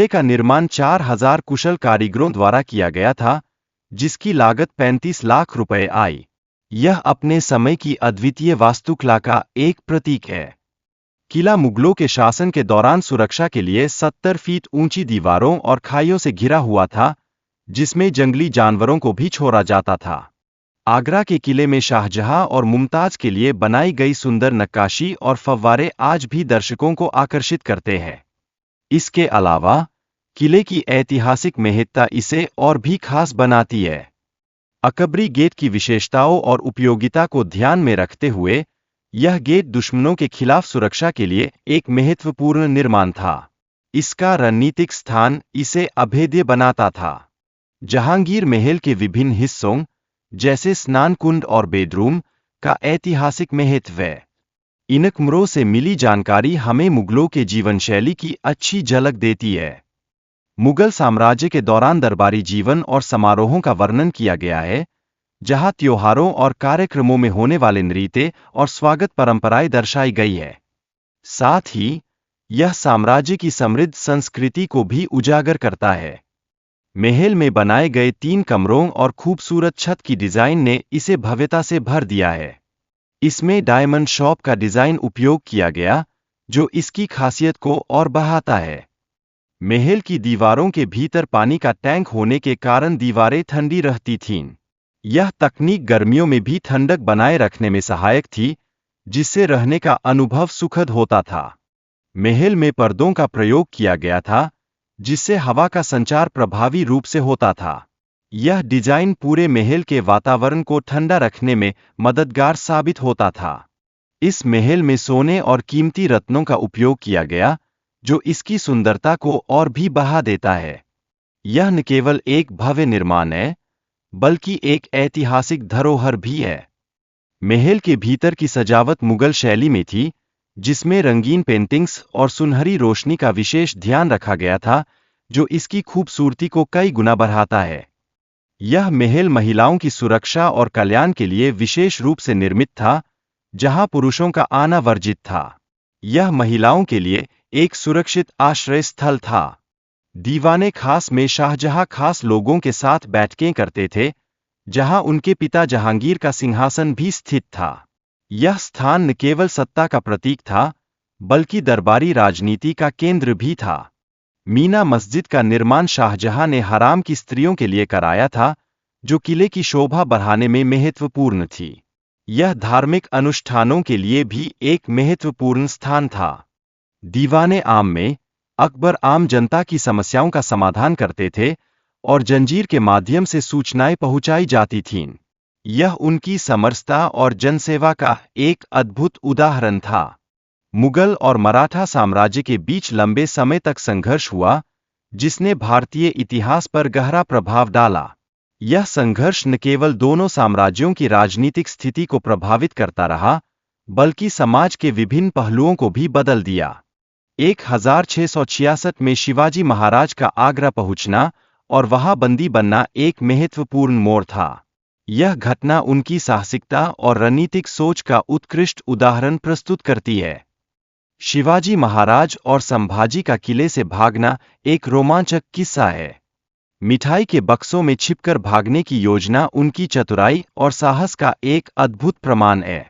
किले का निर्माण 4000 कुशल कारीगरों द्वारा किया गया था, जिसकी लागत 35 लाख रुपए आई। यह अपने समय की अद्वितीय वास्तुकला का एक प्रतीक है। किला मुगलों के शासन के दौरान सुरक्षा के लिए 70 फीट ऊंची दीवारों और खाइयों से घिरा हुआ था, जिसमें जंगली जानवरों को भी छोड़ा जाता था। आगरा के किले में शाहजहां और मुमताज के लिए बनाई गई सुंदर नक्काशी और फव्वारे आज भी दर्शकों को आकर्षित करते हैं। इसके अलावा किले की ऐतिहासिक महत्ता इसे और भी खास बनाती है। अकबरी गेट की विशेषताओं और उपयोगिता को ध्यान में रखते हुए यह गेट दुश्मनों के खिलाफ सुरक्षा के लिए एक महत्वपूर्ण निर्माण था। इसका रणनीतिक स्थान इसे अभेद्य बनाता था। जहांगीर महल के विभिन्न हिस्सों जैसे स्नान कुंड और बेडरूम का ऐतिहासिक महत्व है। इन कमरों से मिली जानकारी हमें मुगलों के जीवन शैली की अच्छी झलक देती है। मुगल साम्राज्य के दौरान दरबारी जीवन और समारोहों का वर्णन किया गया है, जहां त्योहारों और कार्यक्रमों में होने वाले नृत्य और स्वागत परंपराएं दर्शाई गई है। साथ ही यह साम्राज्य की समृद्ध संस्कृति को भी उजागर करता है। महल में बनाए गए 3 कमरों और खूबसूरत छत की डिजाइन ने इसे भव्यता से भर दिया है। इसमें डायमंड शॉप का डिजाइन उपयोग किया गया, जो इसकी खासियत को और बढ़ाता है। महल की दीवारों के भीतर पानी का टैंक होने के कारण दीवारें ठंडी रहती थीं। यह तकनीक गर्मियों में भी ठंडक बनाए रखने में सहायक थी, जिससे रहने का अनुभव सुखद होता था। महल में पर्दों का प्रयोग किया गया था, जिससे हवा का संचार प्रभावी रूप से होता था। यह डिजाइन पूरे महल के वातावरण को ठंडा रखने में मददगार साबित होता था। इस महल में सोने और कीमती रत्नों का उपयोग किया गया, जो इसकी सुंदरता को और भी बढ़ा देता है। यह न केवल एक भव्य निर्माण है, बल्कि एक ऐतिहासिक धरोहर भी है। महल के भीतर की सजावट मुगल शैली में थी, जिसमें रंगीन पेंटिंग्स और सुनहरी रोशनी का विशेष ध्यान रखा गया था, जो इसकी खूबसूरती को कई गुना बढ़ाता है। यह महल महिलाओं की सुरक्षा और कल्याण के लिए विशेष रूप से निर्मित था, जहां पुरुषों का आना वर्जित था। यह महिलाओं के लिए एक सुरक्षित आश्रय स्थल था। दीवाने खास में शाहजहां खास लोगों के साथ बैठकें करते थे, जहां उनके पिता जहांगीर का सिंहासन भी स्थित था। यह स्थान न केवल सत्ता का प्रतीक था, बल्कि दरबारी राजनीति का केंद्र भी था। मीना मस्जिद का निर्माण शाहजहां ने हराम की स्त्रियों के लिए कराया था, जो किले की शोभा बढ़ाने में महत्वपूर्ण थी। यह धार्मिक अनुष्ठानों के लिए भी एक महत्वपूर्ण स्थान था। दीवाने आम में अकबर आम जनता की समस्याओं का समाधान करते थे और जंजीर के माध्यम से सूचनाएं पहुंचाई जाती थीं। यह उनकी समरसता और जनसेवा का एक अद्भुत उदाहरण था। मुगल और मराठा साम्राज्य के बीच लंबे समय तक संघर्ष हुआ, जिसने भारतीय इतिहास पर गहरा प्रभाव डाला। यह संघर्ष न केवल दोनों साम्राज्यों की राजनीतिक स्थिति को प्रभावित करता रहा, बल्कि समाज के विभिन्न पहलुओं को भी बदल दिया। 1666 में शिवाजी महाराज का आगरा पहुंचना और वहां बंदी बनना एक महत्वपूर्ण मोड़ था। यह घटना उनकी साहसिकता और रणनीतिक सोच का उत्कृष्ट उदाहरण प्रस्तुत करती है। शिवाजी महाराज और संभाजी का किले से भागना एक रोमांचक किस्सा है। मिठाई के बक्सों में छिपकर भागने की योजना उनकी चतुराई और साहस का एक अद्भुत प्रमाण है।